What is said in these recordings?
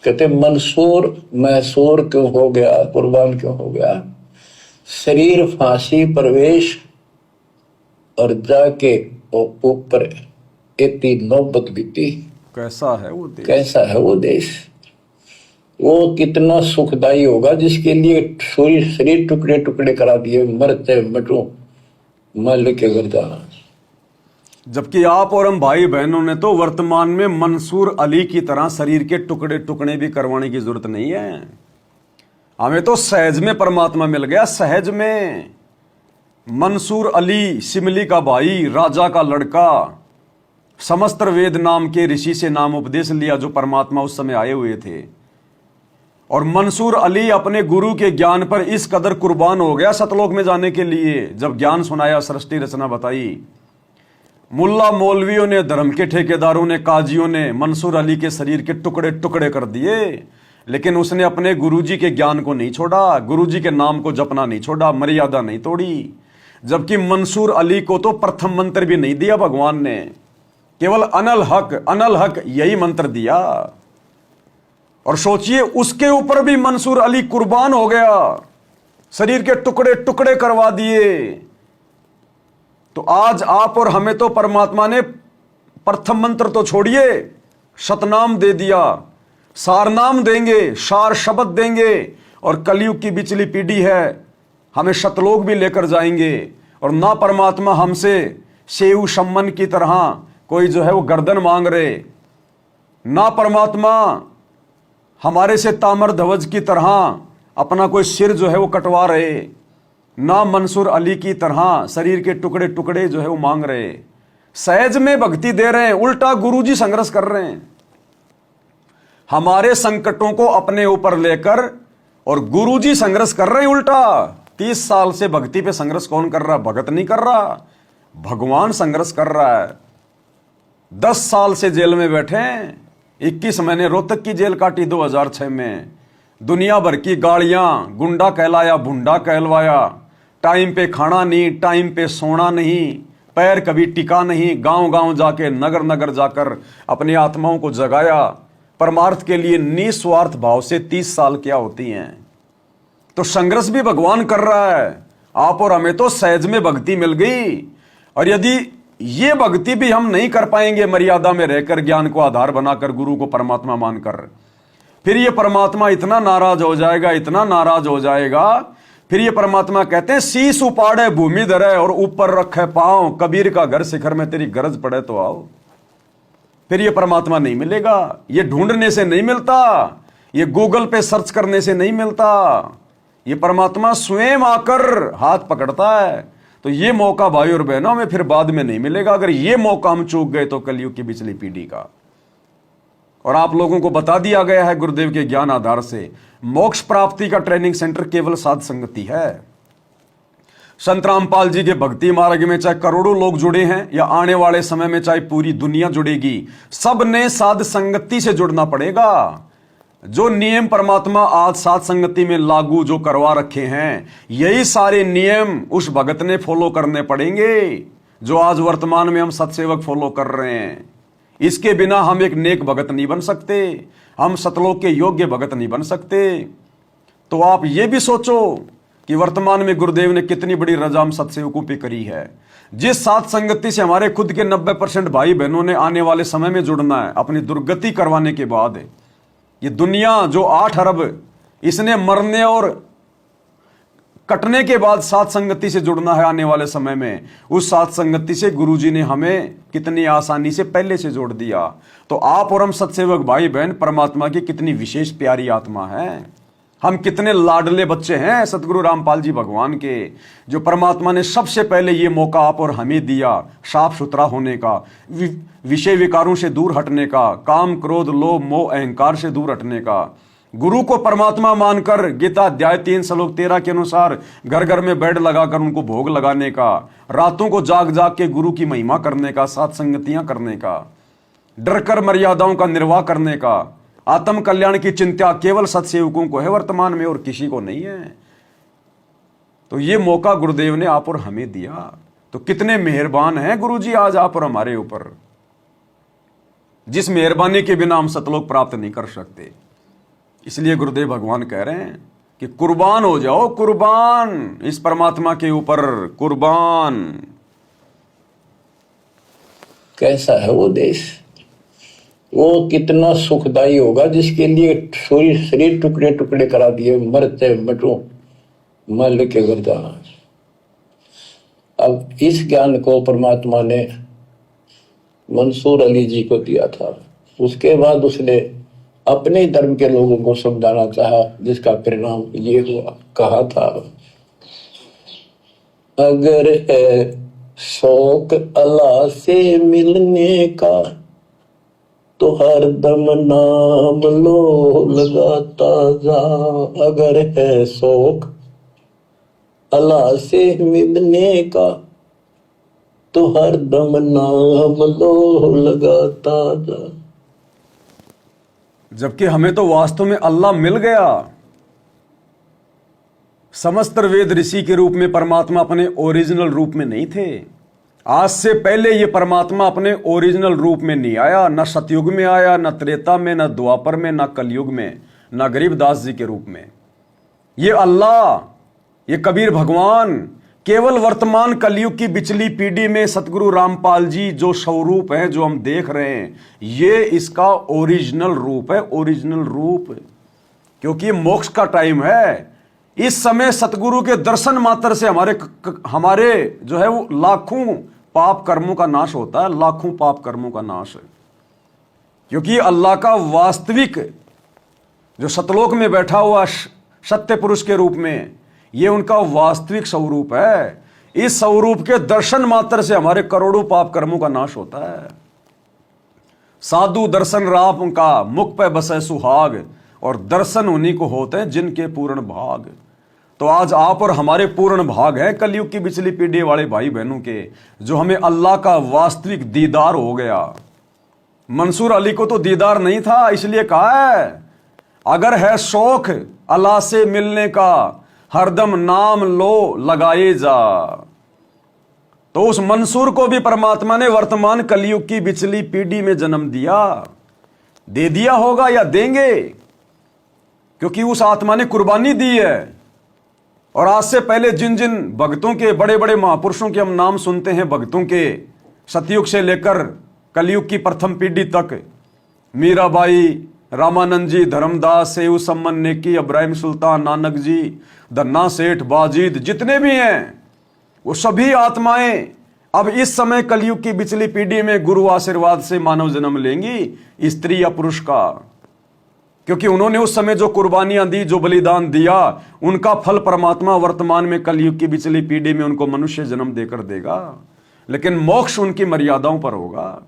कहते मंसूर मैसूर क्यों हो गया, कुर्बान क्यों हो गया? शरीर फांसी प्रवेश और जाके ऊपर इतनी नौबत बीती। कैसा है वो देश, कैसा है वो देश, वो कितना सुखदाई होगा जिसके लिए शरीर टुकड़े टुकड़े करा दिए, मरते मटो मल के गर्दाना। जबकि आप और हम भाई बहनों ने तो वर्तमान में मंसूर अली की तरह शरीर के टुकड़े टुकड़े भी करवाने की जरूरत नहीं है। हमें तो सहज में परमात्मा मिल गया, सहज में। मंसूर अली सिमली का भाई, राजा का लड़का, समस्तर वेद नाम के ऋषि से नाम उपदेश लिया जो परमात्मा उस समय आए हुए थे। और मंसूर अली अपने गुरु के ज्ञान पर इस कदर कुर्बान हो गया सतलोक में जाने के लिए। जब ज्ञान सुनाया, सृष्टि रचना बताई, मुल्ला मौलवियों ने, धर्म के ठेकेदारों ने, काजियों ने मंसूर अली के शरीर के टुकड़े टुकड़े कर दिए, लेकिन उसने अपने गुरुजी के ज्ञान को नहीं छोड़ा, गुरुजी के नाम को जपना नहीं छोड़ा, मर्यादा नहीं तोड़ी। जबकि मंसूर अली को तो प्रथम मंत्र भी नहीं दिया भगवान ने, केवल अनल हक यही मंत्र दिया। और सोचिए, उसके ऊपर भी मंसूर अली कुर्बान हो गया, शरीर के टुकड़े टुकड़े करवा दिए। तो आज आप और हमें तो परमात्मा ने प्रथम मंत्र तो छोड़िए, शतनाम दे दिया, सारनाम देंगे, सार शब्द देंगे। और कलयुग की बिचली पीढ़ी है, हमें शतलोक भी लेकर जाएंगे। और ना परमात्मा हमसे सेऊ सम्मन की तरह कोई जो है वो गर्दन मांग रहे, ना परमात्मा हमारे से तामर ध्वज की तरह अपना कोई सिर जो है वो कटवा रहे, ना मंसूर अली की तरह शरीर के टुकड़े टुकड़े जो है वो मांग रहे। सहज में भक्ति दे रहे हैं, उल्टा गुरुजी संघर्ष कर रहे हैं हमारे संकटों को अपने ऊपर लेकर, और गुरुजी संघर्ष कर रहे हैं उल्टा। 30 साल से भक्ति पे संघर्ष कौन कर रहा? भगत नहीं कर रहा, भगवान संघर्ष कर रहा है। 10 साल से जेल में बैठे हैं, 21 महीने रोहतक की जेल काटी 2006 में। दुनिया भर की गालियां, गुंडा कहलाया, भुंडा कहलवाया, टाइम पे खाना नहीं, टाइम पे सोना नहीं, पैर कभी टिका नहीं, गांव गांव जाके, नगर नगर जाकर अपनी आत्माओं को जगाया परमार्थ के लिए निस्वार्थ भाव से। 30 साल क्या होती हैं? तो संघर्ष भी भगवान कर रहा है। आप और हमें तो सहज में भक्ति मिल गई। और यदि ये भक्ति भी हम नहीं कर पाएंगे मर्यादा में रहकर, ज्ञान को आधार बनाकर, गुरु को परमात्मा मानकर, फिर ये परमात्मा इतना नाराज हो जाएगा, इतना नाराज हो जाएगा। फिर ये परमात्मा कहते हैं, शीश उपाड़े भूमि धरे और ऊपर रखे पांव, कबीर का घर शिखर में तेरी गरज पड़े तो आओ। फिर ये परमात्मा नहीं मिलेगा। ये ढूंढने से नहीं मिलता, ये गूगल पे सर्च करने से नहीं मिलता, ये परमात्मा स्वयं आकर हाथ पकड़ता है। तो ये मौका भाई और बहनों में फिर बाद में नहीं मिलेगा। अगर ये मौका हम चूक गए तो कलयुग की पिछली पीढ़ी का। और आप लोगों को बता दिया गया है गुरुदेव के ज्ञान आधार से, मोक्ष प्राप्ति का ट्रेनिंग सेंटर केवल साध संगति है। संत रामपाल जी के भक्ति मार्ग में चाहे करोड़ों लोग जुड़े हैं, या आने वाले समय में चाहे पूरी दुनिया जुड़ेगी, सब ने साध संगति से जुड़ना पड़ेगा। जो नियम परमात्मा आज साध संगति में लागू जो करवा रखे हैं, यही सारे नियम उस भगत ने फॉलो करने पड़ेंगे जो आज वर्तमान में हम सत्सेवक फॉलो कर रहे हैं। इसके बिना हम एक नेक भगत नहीं बन सकते, हम सतलोक के योग्य भगत नहीं बन सकते। तो आप ये भी सोचो कि वर्तमान में गुरुदेव ने कितनी बड़ी रजा हम सत्सेवकों पे करी है। जिस साथ संगति से हमारे खुद के 90% भाई बहनों ने आने वाले समय में जुड़ना है, अपनी दुर्गति करवाने के बाद, ये दुनिया जो 8 अरब, इसने मरने और कटने के बाद साथ संगति से जुड़ना है आने वाले समय में। उस साथ संगति से गुरुजी ने हमें कितनी आसानी से पहले से जोड़ दिया। तो आप और हम सत्सेवक भाई बहन परमात्मा की कितनी विशेष प्यारी आत्मा है, हम कितने लाडले बच्चे हैं सतगुरु रामपाल जी भगवान के, जो परमात्मा ने सबसे पहले ये मौका आप और हमें दिया साफ सुथरा होने का, विषय विकारों से दूर हटने का, काम क्रोध लोभ मोह अहंकार से दूर हटने का, गुरु को परमात्मा मानकर गीता अध्याय 3 श्लोक 13 के अनुसार घर घर में बेड लगाकर उनको भोग लगाने का, रातों को जाग जाग के गुरु की महिमा करने का, साथ संगतियां करने का, डरकर मर्यादाओं का निर्वाह करने का, आत्म कल्याण की चिंता केवल सत्सेवकों को है वर्तमान में और किसी को नहीं है। तो ये मौका गुरुदेव ने आप और हमें दिया। तो कितने मेहरबान हैं गुरुजी आज आप और हमारे ऊपर, जिस मेहरबानी के बिना हम सतलोक प्राप्त नहीं कर सकते। इसलिए गुरुदेव भगवान कह रहे हैं कि कुर्बान हो जाओ, कुर्बान इस परमात्मा के ऊपर, कुर्बान। कैसा है वो देश, वो कितना सुखदाई होगा जिसके लिए शरीर टुकड़े टुकड़े करा दिए, मरते मटो मल के घर जाना। अब इस ज्ञान को परमात्मा ने मंसूर अली जी को दिया था। उसके बाद उसने अपने धर्म के लोगों को समझाना चाहा, जिसका परिणाम ये हुआ। कहा था, अगर है शौक अल्लाह से मिलने का तो हर दम नाम लो लगाता जा। अगर है शौक अल्लाह से मिलने का तो हर दम नाम लो लगाता जा। जबकि हमें तो वास्तव में अल्लाह मिल गया। समस्त वेद ऋषि के रूप में परमात्मा अपने ओरिजिनल रूप में नहीं थे। आज से पहले ये परमात्मा अपने ओरिजिनल रूप में नहीं आया, न सतयुग में आया, न त्रेता में, न द्वापर में, न कलयुग में, न गरीबदास जी के रूप में। ये अल्लाह, ये कबीर भगवान केवल वर्तमान कलयुग की बिचली पीढ़ी में सतगुरु रामपाल जी जो स्वरूप है, जो हम देख रहे हैं, ये इसका ओरिजिनल रूप है, ओरिजिनल रूप। क्योंकि ये मोक्ष का टाइम है। इस समय सतगुरु के दर्शन मात्र से हमारे जो है वो लाखों पाप कर्मों का नाश होता है, लाखों पाप कर्मों का नाश है। क्योंकि अल्लाह का वास्तविक जो सतलोक में बैठा हुआ सत्य पुरुष के रूप में, ये उनका वास्तविक स्वरूप है। इस स्वरूप के दर्शन मात्र से हमारे करोड़ों पाप कर्मों का नाश होता है। साधु दर्शन राम का मुख पे बसे सुहाग, और दर्शन उन्हीं को होते हैं जिनके पूर्ण भाग। तो आज आप और हमारे पूर्ण भाग हैं कलयुग की बिचली पीढ़ी वाले भाई बहनों के, जो हमें अल्लाह का वास्तविक दीदार हो गया। मंसूर अली को तो दीदार नहीं था, इसलिए कहा है, अगर है शौक अल्लाह से मिलने का हरदम नाम लो लगाए जा। तो उस मंसूर को भी परमात्मा ने वर्तमान कलयुग की बिचली पीढ़ी में जन्म दिया, दे दिया होगा या देंगे, क्योंकि उस आत्मा ने कुर्बानी दी है। और आज से पहले जिन जिन भक्तों के, बड़े बड़े महापुरुषों के हम नाम सुनते हैं, भक्तों के, सतयुग से लेकर कलयुग की प्रथम पीढ़ी तक, मीराबाई, रामानंद जी, धर्मदास, सेऊ सम्मन नेकी, इब्राहिम सुल्तान, नानक जी, धन्ना सेठ, बाजीद, जितने भी हैं, वो सभी आत्माएं अब इस समय कलयुग की बिचली पीढ़ी में गुरु आशीर्वाद से मानव जन्म लेंगी, स्त्री या पुरुष का। क्योंकि उन्होंने उस समय जो कुर्बानियां दी, जो बलिदान दिया, उनका फल परमात्मा वर्तमान में कलयुग की बिचली पीढ़ी में उनको मनुष्य जन्म देकर देगा। लेकिन मोक्ष उनकी मर्यादाओं पर होगा।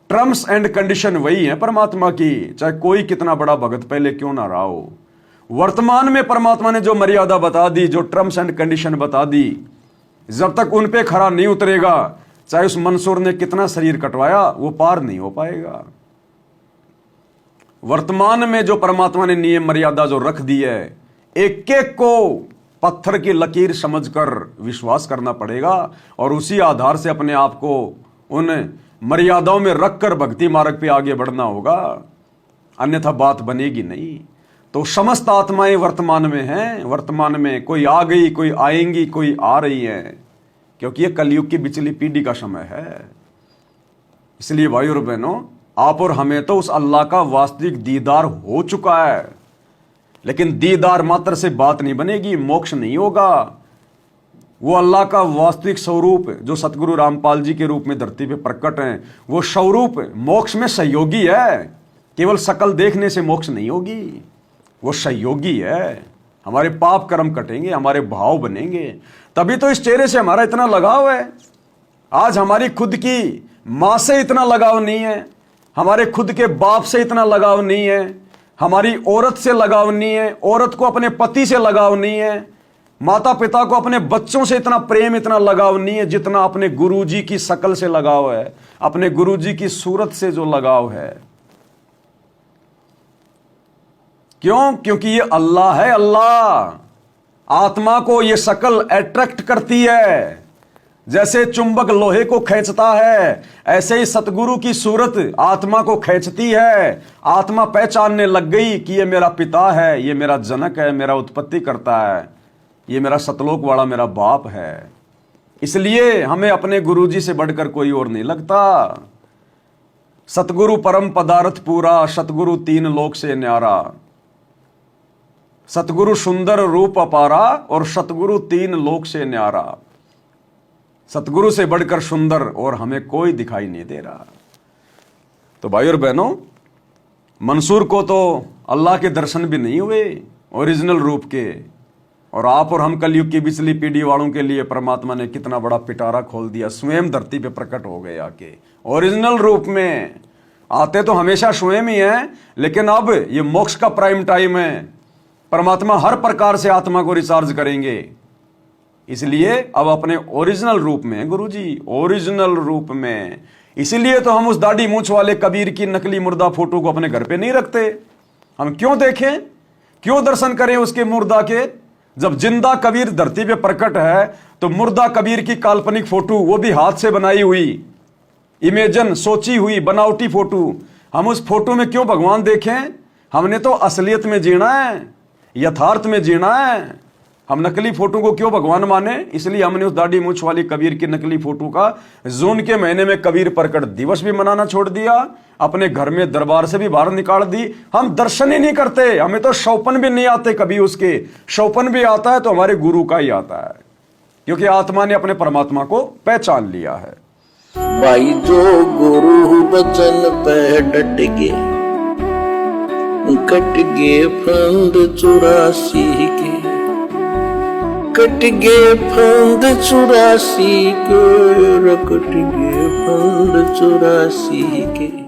टर्म्स एंड कंडीशन वही है परमात्मा की, चाहे कोई कितना बड़ा भगत पहले क्यों ना रहा हो। वर्तमान में परमात्मा ने जो मर्यादा बता दी, जो टर्म्स एंड कंडीशन बता दी, जब तक उन पे खरा नहीं उतरेगा, चाहे उस मंसूर ने कितना शरीर कटवाया, वो पार नहीं हो पाएगा। वर्तमान में जो परमात्मा ने नियम मर्यादा जो रख दी है, एक एक को पत्थर की लकीर समझकर विश्वास करना पड़ेगा, और उसी आधार से अपने आप को उन मर्यादाओं में रखकर भक्ति मार्ग पे आगे बढ़ना होगा, अन्यथा बात बनेगी नहीं। तो समस्त आत्माएं वर्तमान में हैं, वर्तमान में कोई आ गई, कोई आएंगी, कोई आ रही है, क्योंकि ये कलयुग की बिचली पीढ़ी का समय है। इसलिए भाई और बहनों, आप और हमें तो उस अल्लाह का वास्तविक दीदार हो चुका है, लेकिन दीदार मात्र से बात नहीं बनेगी, मोक्ष नहीं होगा। वो अल्लाह का वास्तविक स्वरूप जो सतगुरु रामपाल जी के रूप में धरती पे प्रकट हैं, वो स्वरूप मोक्ष में सहयोगी है। केवल शकल देखने से मोक्ष नहीं होगी, वो सहयोगी है। हमारे पाप कर्म कटेंगे, हमारे भाव बनेंगे, तभी तो इस चेहरे से हमारा इतना लगाव है। आज हमारी खुद की माँ से इतना लगाव नहीं है, हमारे खुद के बाप से इतना लगाव नहीं है, हमारी औरत से लगाव नहीं है, औरत को अपने पति से लगाव नहीं है, माता पिता को अपने बच्चों से इतना प्रेम, इतना लगाव नहीं है जितना अपने गुरुजी की शकल से लगाव है, अपने गुरुजी की सूरत से जो लगाव है। क्यों? क्योंकि ये अल्लाह है। अल्लाह आत्मा को ये शकल अट्रैक्ट करती है, जैसे चुंबक लोहे को खींचता है, ऐसे ही सतगुरु की सूरत आत्मा को खींचती है। आत्मा पहचानने लग गई कि ये मेरा पिता है, ये मेरा जनक है, मेरा उत्पत्ति करता है, ये मेरा सतलोक वाला मेरा बाप है। इसलिए हमें अपने गुरुजी से बढ़कर कोई और नहीं लगता। सतगुरु परम पदार्थ पूरा, सतगुरु तीन लोक से न्यारा। सतगुरु सुंदर रूप अपारा और सतगुरु तीन लोक से न्यारा। सतगुरु से बढ़कर सुंदर और हमें कोई दिखाई नहीं दे रहा। तो भाई और बहनों, मंसूर को तो अल्लाह के दर्शन भी नहीं हुए ओरिजिनल रूप के, और आप और हम कलयुग की पिछली पीढ़ी वालों के लिए परमात्मा ने कितना बड़ा पिटारा खोल दिया। स्वयं धरती पे प्रकट हो गए आके ओरिजिनल रूप में। आते तो हमेशा स्वयं ही हैं, लेकिन अब ये मोक्ष का प्राइम टाइम है। परमात्मा हर प्रकार से आत्मा को रिचार्ज करेंगे, इसलिए अब अपने ओरिजिनल रूप में गुरुजी, ओरिजिनल रूप में। इसीलिए तो हम उस दाढ़ी मूंछ वाले कबीर की नकली मुर्दा फोटो को अपने घर पे नहीं रखते। हम क्यों देखें, क्यों दर्शन करें उसके मुर्दा के, जब जिंदा कबीर धरती पे प्रकट है। तो मुर्दा कबीर की काल्पनिक फोटो, वो भी हाथ से बनाई हुई, इमेजन, सोची हुई, बनावटी फोटो, हम उस फोटो में क्यों भगवान देखें। हमने तो असलियत में जीना है, यथार्थ में जीना है। हम नकली फोटो को क्यों भगवान माने। इसलिए हमने उस दाढ़ी मूंछ वाली कबीर की नकली फोटो का जून के महीने में कबीर प्रकट दिवस भी मनाना छोड़ दिया, अपने घर में दरबार से भी बाहर निकाल दी। हम दर्शन ही नहीं करते, हमें तो शौपन भी नहीं आते कभी उसके। शौपन भी आता है तो हमारे गुरु का ही आता है, क्योंकि आत्मा ने अपने परमात्मा को पहचान लिया है। भाई जो गुरु बचन पे डट गए, कट गए फंद 84 के, कट गए फंद 84 के, कट गए फंद 84 के।